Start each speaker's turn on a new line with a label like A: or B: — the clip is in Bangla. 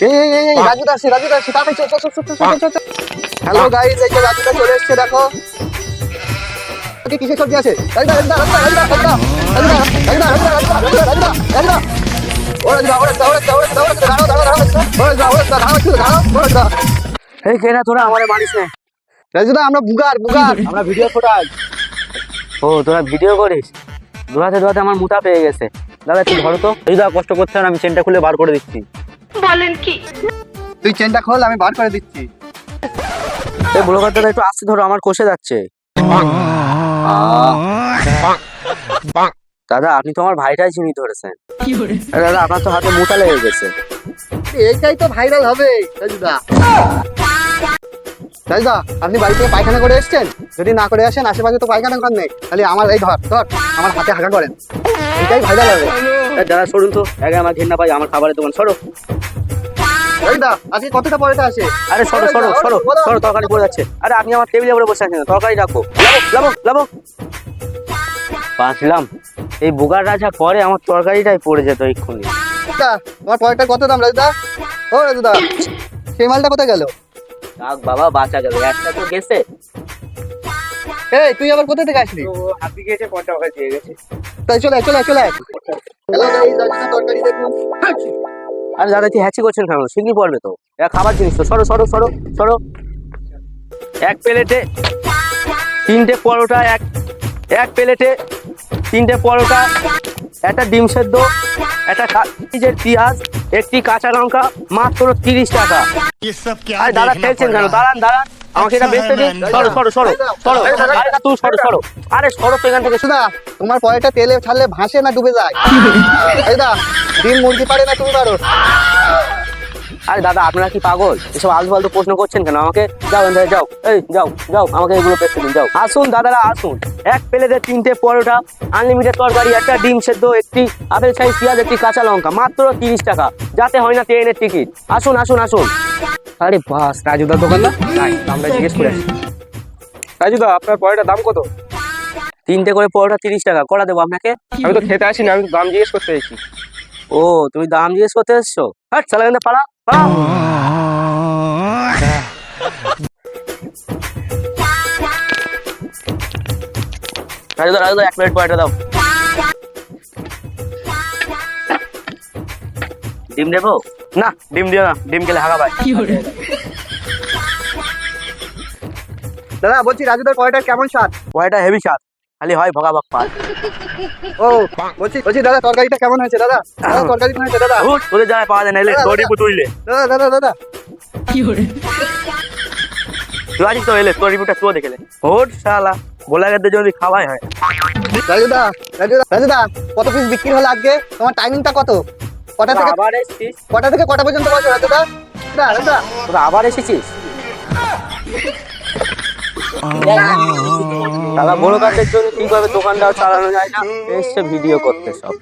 A: রাজুদা আসছে, তাড়াতাড়ি চল। হ্যালো গাইস, এই যে রাজুদা চলে এসেছে, দেখো কিসের সবজি আছে।
B: এই কেনা তোরা আমারে মারিস না।
A: রাজুদা আমরা বুগার
B: আমরা ভিডিও ফোটাই। ও তোরা ভিডিও করিস? দোড়াতে দোড়াতে আমার মুঠা পেয়ে গেছে। দাদা একটু ধরো তো। এই দা কষ্ট করছে না, আমি চেনটা খুলে বার করে দিচ্ছি।
C: বলেন কি?
A: তুই চেনটা খোল, আমি বার করে দিচ্ছি।
B: এই বুড়ো দাদা একটু আস্তে ধরো, আমার কষে যাচ্ছে। দাদা আপনি তো আমার ভাইটাই চিনি ধরেছেন। দাদা আপনার তো হাতে মোটা লেগে গেছে।
A: এইটাই তো ভাইরাল হবে। রাজুদা আপনি বাড়ি থেকে পায়খানা করে এসছেন? যদি না করে আসেন, আশেপাশে তো পায়খানা ঘর নেই, তাহলে আমার এই ধর আমার হাতে হাঁকা করেন, এটাই ভাইরাল হবে।
B: দাদা সরুন তো, আগে আমার ঘেন্না পাই, আমার খাবারের দোকান সরো।
A: রাজুদা আজকে কতটা পরেটা আছে?
B: আরে সরো সরো সরো সরো, তরকারি পড়ে যাচ্ছে। আরে আপনি আমার টেবিলের উপরে বসে আছেন, তরকারি রাখো। লাবো বাঁচলাম। এই বুগার রাজা পরে আমার তরকারিটাই পড়ে যেত এক্ষুনি।
A: তোমার পরেটার কত দাম রাজুদা? ও রাজুদা, সেই মালটা কোথায় গেল?
B: থাক বাবা, বাঁচা গেল, একটা তো গেছে।
A: এই তুই আবার কোথা থেকে আসলি?
B: হাতি গেছে, কটা টাকা দিয়ে গেছে।
A: তাই চলে হ্যালো গাইস, রাজুদা তরকারি দেখুন।
B: আরে দাদা কি হ্যাচি করছেন কেন? শিগগির পড়বে তো, এটা খাবার জিনিস তো। সরো সরো সরো সরো। এক প্লেটে 3টে পরোটা, এক প্লেটে 3টে পরোটা, একটা ডিম সেদ্ধ, একটা পেঁয়াজ, একটি কাঁচা লঙ্কা, মাত্র 30 টাকা। আরে দাদা খেলছেন কেন? দাঁড়ান আমাকে এটা বেচতে দিন। সরো সরো সরো সরো। আরে তুই সরো সরো। আরে সরো তো এখান থেকে।
A: রাজুদা তোমার পরেটা তেলে ছাড়লে ভাসে না ডুবে যায়? রাজুদা ডিম মুরগি পারে না, তুমি পারো?
B: আরে দাদা আপনারা কি পাগল? এসব আলতু ফালতু প্রশ্ন করছেন কেন আমাকে? যাও এখান থেকে যাও, এই যাও আমাকে এগুলো বেচতে দিন, যাও। আসুন দাদারা আসুন, এক প্লেটে 3টে পরোটা, আনলিমিটেড তরকারি, একটা ডিম সেদ্ধ, একটি আপেল সাইজ পেঁয়াজ, একটি কাঁচা লঙ্কা, মাত্র 30 টাকা। যাতে হয় না ট্রেনের টিকিট। আসুন। আরে বাস, রাজুদার দোকান না? তাই আমরা জিজ্ঞেস করে আসি।
D: রাজুদা আপনার পরোটার দাম কত?
B: 3টে করে পরোটা 30 টাকা। করা দেবো আপনাকে?
D: আমি তো খেতে আসিনি, আমি তো দাম জিজ্ঞেস করতে এসেছি।
B: ও তুমি দাম জিজ্ঞেস করতে এসছো? হ্যাঁ চলে গেলে পালা। রাজুদা 1 প্লেট পরোটা দাও। ডিম দেবো? না ডিম দিও না, ডিম খেলে হাগা পায়।
A: দাদা বলছি রাজুদার পরেটার কেমন স্বাদ?
B: পরোটা হেভি স্বাদ, খালি হয় ভগাভগ পাল।
A: ও বলছি দাদা তরকারিটা কেমন হয়েছে? দাদা তরকারি কেমন হয়েছে? দাদা
B: ওদের যারা পাওয়া যায় না, এলে তোর রিপু তুইলে।
A: দাদা
B: তুই আছিস তো, এলে তোর রিপুটা তুই দেখেলে। ওর শালা গোলাঘাটের জন্য খাওয়াই হয়।
A: রাজুদা কত পিস বিক্রি হলো আজকে? তোমার টাইমিংটা কত? কটা থেকে কটা পর্যন্ত বসো রাজুদা?
B: তোরা আবার এসেছিস? তারা বড় কাজের জন্য ঠিকভাবে দোকানটাও চালানো যায় না, এসছে ভিডিও করতে সব।